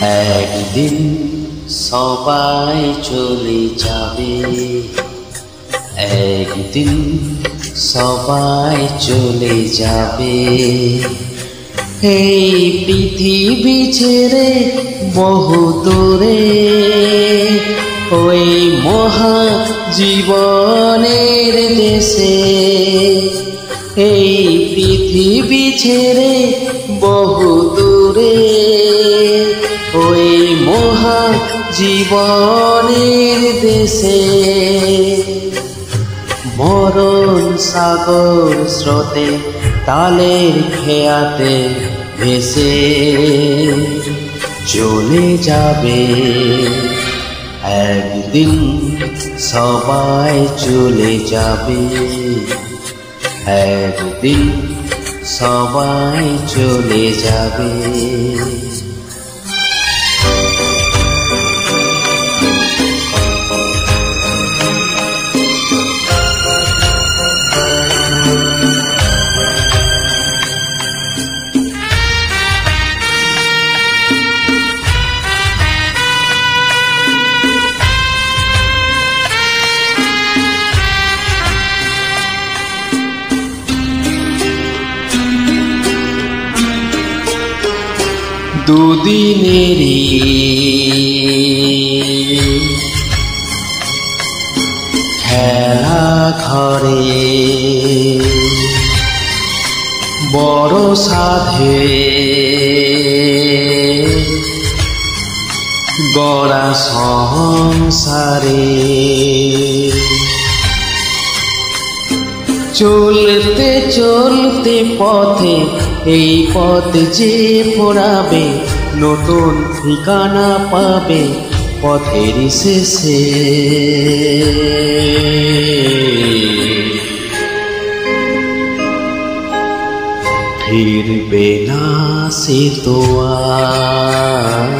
একদিন সবাই চলে যাবে, একদিন সবাই চলে যাবে। এই পৃথিবী ছেড়ে বহু দূরে, ওই মহা জীবনের দেশে। এই পৃথিবী ছেড়ে বহু দূরে, ওই মহা জীবনের দেশে। মরণ সাগর স্রোতে তালের খেয়াতে ভেসে চলে যাবে। একদিন সবাই চলে যাবে, একদিন সবাই চলে যাবে। দুদিনেরই খেলা ঘরে বড় সাধে গড়া সংসারে। চলতে চলতে পথে এই পথ যে পড়াবে, নতুন ঠিকানা পাবে পথের শেষে। ফিরবে না সে তো আর,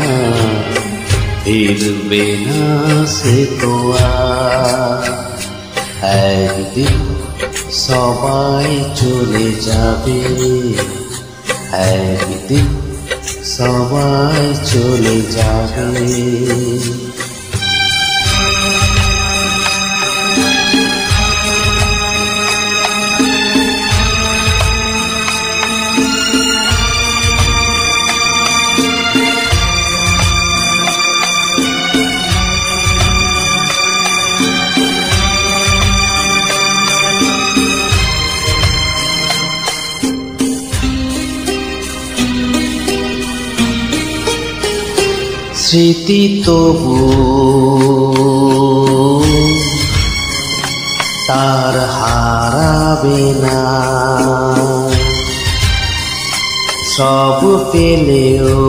ফিরবে না সে তো আর। একদিন সবাই চলে যাবে, একদিন সবাই চলে যাবে। স্মৃতি তবু তার হারাবে না, সব পেলেও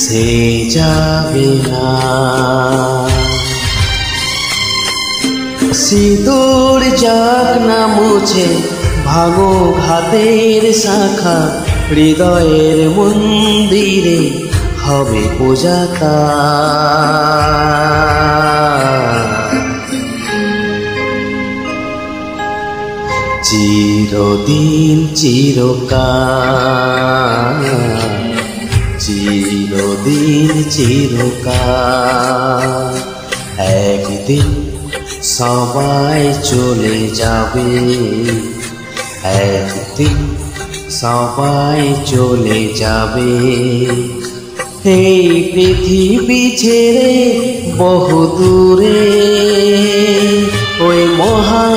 সে যাবে না। সিঁদুর যাক না মুছে ভাঙো ঘাতের শাখা, হৃদয়ের মন্দিরে হবে পূজা তার। চিরদিন চিরকাল, চিরদিন চিরকাল। একদিন সবাই চলে যাবে, একদিন সবাই চলে যাবে। এই পৃথিবী ছেড়ে বহু দূরে, ওই মহা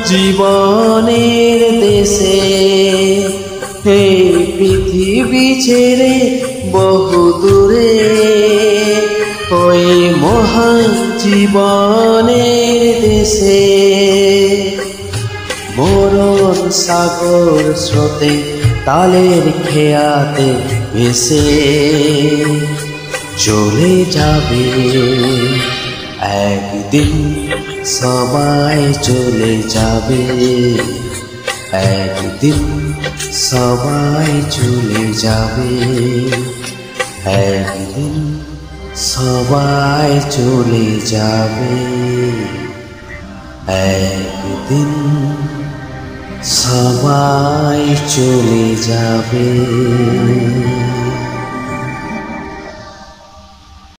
জীবনের দেশে। এই পৃথিবী ছেড়ে বহু দূরে, ওই মহা জীবনের দেশে। মরণ সাগর স্রোতে তালের খেয়াতে ভেসে চলে যাবে। একদিন সবাই চলে যাবে, একদিন সবাই চলে যাবে। একদিন সবাই চলে যাবে, একদিন সবাই চলে যাবে।